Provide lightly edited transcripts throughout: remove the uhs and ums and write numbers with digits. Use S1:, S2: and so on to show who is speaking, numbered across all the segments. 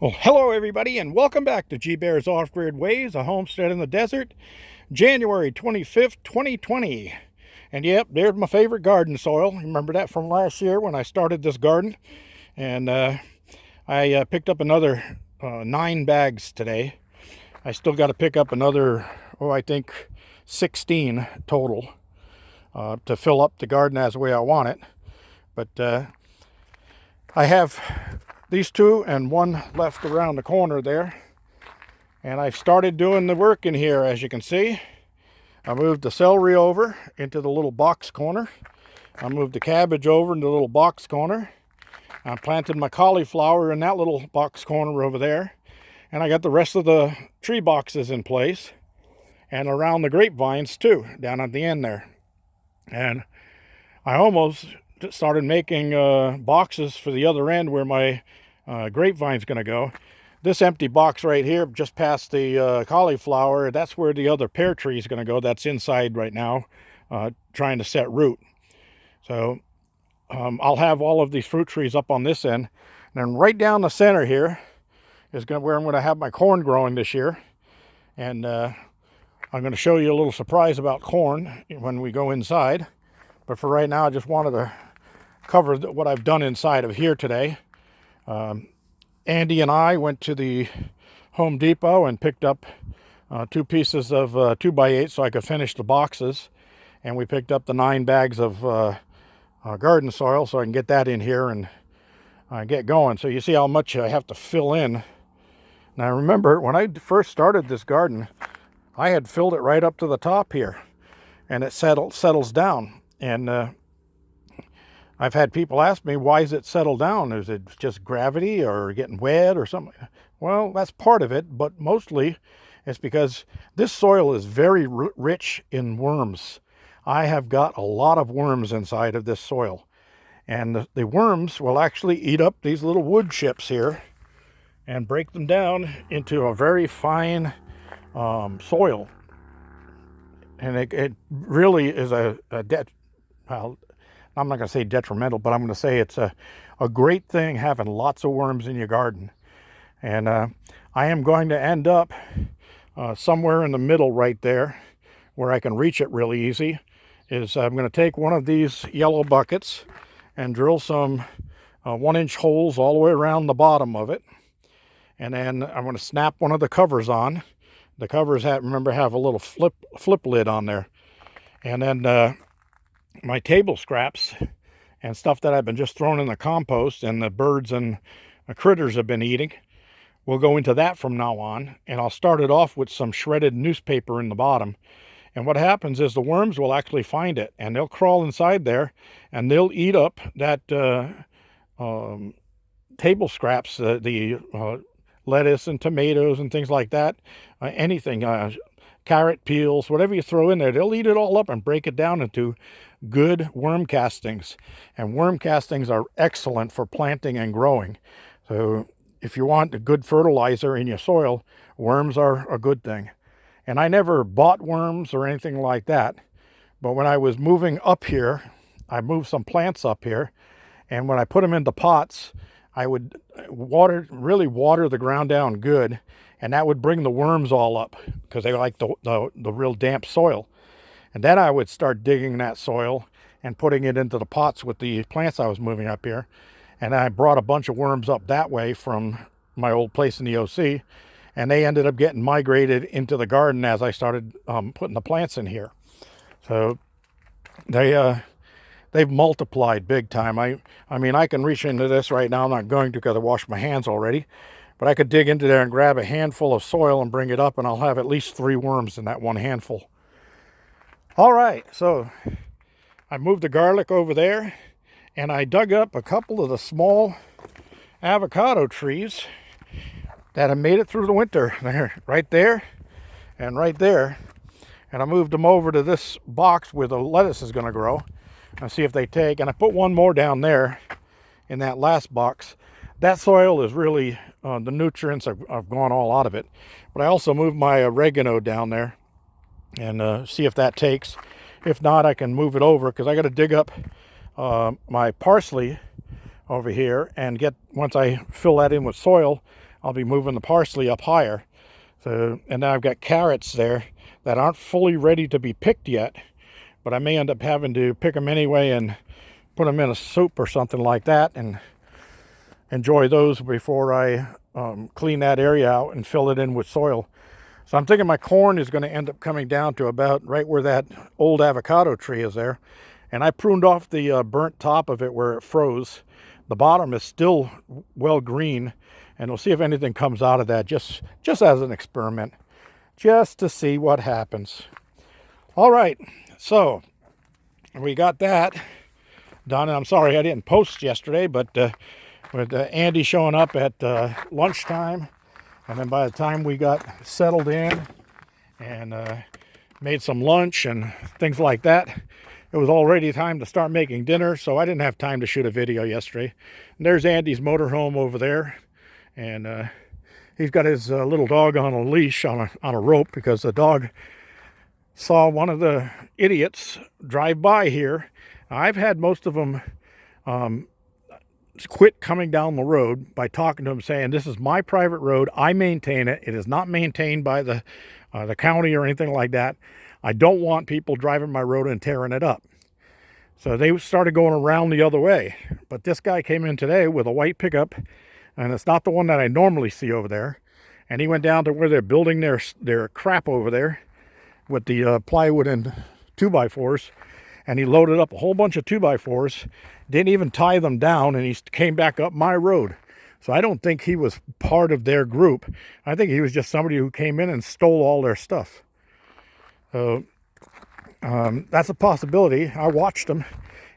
S1: Well, hello everybody, and welcome back to G Bear's Off-Grid Ways, a homestead in the desert, January 25th, 2020. And yep, there's my favorite garden soil. Remember that from last year when I started this garden? And I picked up another 9 bags today. I still got to pick up another, I think 16 total to fill up the garden as the way I want it. But I have these two and one left around the corner there. And I've started doing the work in here, as you can see. I moved the celery over into the little box corner. I moved the cabbage over into the little box corner. I planted my cauliflower in that little box corner over there. And I got the rest of the tree boxes in place. And around the grapevines too, down at the end there. And I almost started making boxes for the other end where my grapevine's going to go. This empty box right here, just past the cauliflower, that's where the other pear tree is going to go. That's inside right now, trying to set root. So I'll have all of these fruit trees up on this end. And then right down the center here is where I'm going to have my corn growing this year. And I'm going to show you a little surprise about corn when we go inside. But for right now, I just wanted to cover what I've done inside of here today. Andy and I went to the Home Depot and picked up 2 pieces of 2x8 so I could finish the boxes. And we picked up the 9 bags of garden soil so I can get that in here and get going. So you see how much I have to fill in. Now remember, when I first started this garden, I had filled it right up to the top here. And it settles down. And I've had people ask me, why is it settled down? Is it just gravity or getting wet or something? Well, that's part of it, but mostly it's because this soil is very rich in worms. I have got a lot of worms inside of this soil. And the worms will actually eat up these little wood chips here and break them down into a very fine soil. And it really is well, I'm not going to say detrimental, but I'm going to say it's a great thing having lots of worms in your garden. And I am going to end up somewhere in the middle right there where I can reach it really easy. I'm going to take one of these yellow buckets and drill some 1-inch holes all the way around the bottom of it. And then I'm going to snap one of the covers on. The covers have a little flip lid on there. And then my table scraps and stuff that I've been just throwing in the compost and the birds and critters have been eating will go into that from now on. And I'll start it off with some shredded newspaper in the bottom. And what happens is the worms will actually find it and they'll crawl inside there and they'll eat up that table scraps, the lettuce and tomatoes and things like that, anything, carrot peels, whatever you throw in there, they'll eat it all up and break it down into good worm castings. And worm castings are excellent for planting and growing. So if you want a good fertilizer in your soil, worms are a good thing. And I never bought worms or anything like that. But when I was moving up here, I moved some plants up here. And when I put them into pots, I would really water the ground down good. And that would bring the worms all up because they like the real damp soil. And then I would start digging that soil and putting it into the pots with the plants I was moving up here. And I brought a bunch of worms up that way from my old place in the OC. And they ended up getting migrated into the garden as I started putting the plants in here. So they've multiplied big time. I mean, I can reach into this right now. I'm not going to because I washed my hands already. But I could dig into there and grab a handful of soil and bring it up, and I'll have at least 3 worms in that one handful. All right, so I moved the garlic over there, and I dug up a couple of the small avocado trees that have made it through the winter. They're right there and right there. And I moved them over to this box where the lettuce is going to grow and see if they take. And I put one more down there in that last box. That soil is really, the nutrients have gone all out of it. But I also moved my oregano down there and see if that takes. If not, I can move it over because I got to dig up my parsley over here and once I fill that in with soil, I'll be moving the parsley up higher. So, and then I've got carrots there that aren't fully ready to be picked yet, but I may end up having to pick them anyway and put them in a soup or something like that and enjoy those before I clean that area out and fill it in with soil. So I'm thinking my corn is going to end up coming down to about right where that old avocado tree is there. And I pruned off the burnt top of it where it froze. The bottom is still well green, and we'll see if anything comes out of that, just as an experiment, just to see what happens. All right, so we got that done. And I'm sorry I didn't post yesterday, but with Andy showing up at lunchtime, and then by the time we got settled in and made some lunch and things like that, it was already time to start making dinner, so I didn't have time to shoot a video yesterday. And there's Andy's motorhome over there, and he's got his little dog on a leash, on a rope, because the dog saw one of the idiots drive by here. I've had most of them quit coming down the road by talking to them, saying, this is my private road, I maintain it, it is not maintained by the county or anything like that. I don't want people driving my road and tearing it up. So they started going around the other way. But this guy came in today with a white pickup, and it's not the one that I normally see over there. And he went down to where they're building their crap over there with the plywood and 2x4s. And he loaded up a whole bunch of 2x4s, didn't even tie them down, and he came back up my road. So I don't think he was part of their group. I think he was just somebody who came in and stole all their stuff. So that's a possibility. I watched him,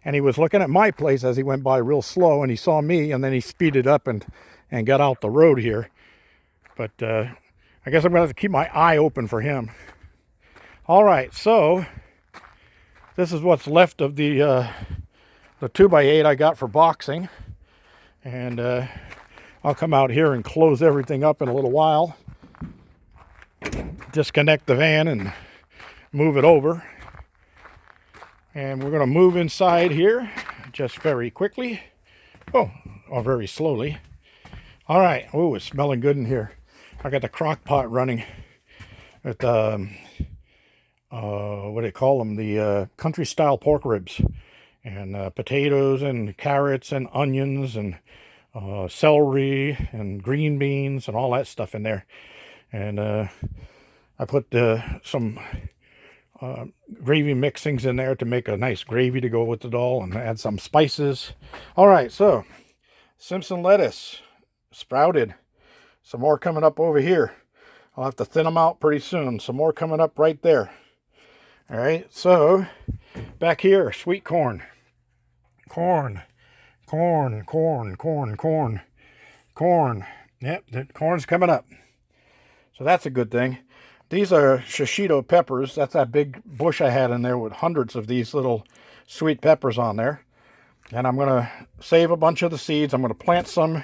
S1: and he was looking at my place as he went by real slow, and he saw me, and then he speeded up and got out the road here. But I guess I'm going to have to keep my eye open for him. All right, so this is what's left of the 2x8 I got for boxing. And I'll come out here and close everything up in a little while. Disconnect the van and move it over. And we're going to move inside here just very quickly. Oh, or very slowly. All right. Oh, it's smelling good in here. I got the crock pot running with what do they call them? The country style pork ribs, and potatoes and carrots and onions and celery and green beans and all that stuff in there. And I put some gravy mixings in there to make a nice gravy to go with it all, and add some spices. All right, so Simpson lettuce sprouted. Some more coming up over here. I'll have to thin them out pretty soon. Some more coming up right there. All right, so back here, sweet corn. Corn. Yep, the corn's coming up. So that's a good thing. These are shishito peppers. That's that big bush I had in there with hundreds of these little sweet peppers on there. And I'm going to save a bunch of the seeds. I'm going to plant some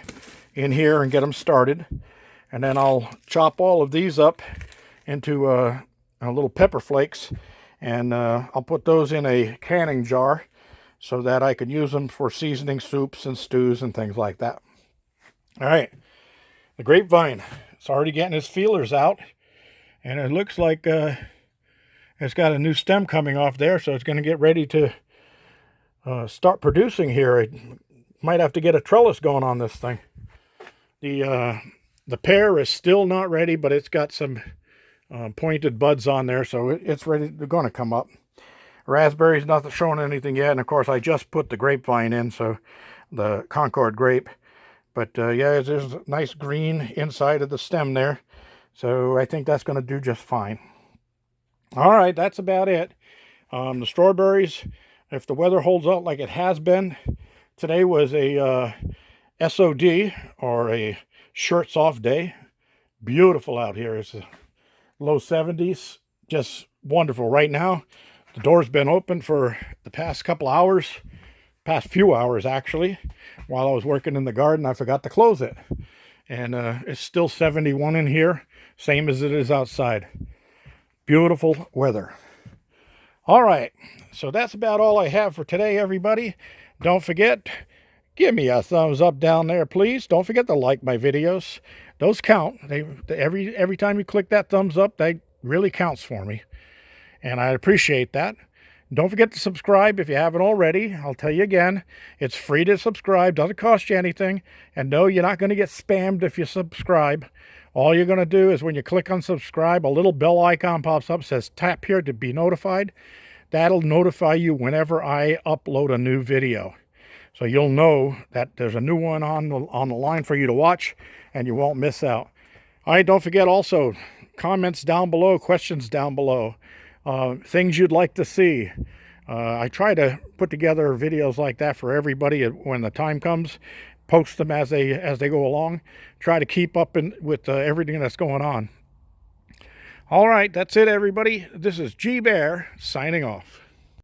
S1: in here and get them started. And then I'll chop all of these up into little pepper flakes. And I'll put those in a canning jar so that I can use them for seasoning soups and stews and things like that. All right, the grapevine. It's already getting its feelers out. And it looks like it's got a new stem coming off there, so it's going to get ready to start producing here. I might have to get a trellis going on this thing. The pear is still not ready, but it's got some pointed buds on there, so it's ready. They're going to come up. Raspberry's not showing anything yet, and of course I just put the grapevine in, so the Concord grape. But yeah, there's a nice green inside of the stem there. So I think that's going to do just fine. All right, that's about it. The strawberries, if the weather holds out like it has been, today was a SOD, or a shirts off day. Beautiful out here. It's low 70s, just wonderful. Right now, the door's been open for the past couple hours, past few hours actually. While I was working in the garden, I forgot to close it. And it's still 71 in here, same as it is outside. Beautiful weather. All right, so that's about all I have for today, everybody. Don't forget, give me a thumbs up down there, please. Don't forget to like my videos. Those count. Every time you click that thumbs up, that really counts for me. And I appreciate that. Don't forget to subscribe if you haven't already. I'll tell you again, it's free to subscribe. Doesn't cost you anything. And no, you're not going to get spammed if you subscribe. All you're going to do is when you click on subscribe, a little bell icon pops up, says tap here to be notified. That'll notify you whenever I upload a new video. So you'll know that there's a new one on the line for you to watch, and you won't miss out. All right, don't forget also, comments down below, questions down below, things you'd like to see. I try to put together videos like that for everybody when the time comes. Post them as they go along. Try to keep up with everything that's going on. All right, that's it, everybody. This is G Bear signing off.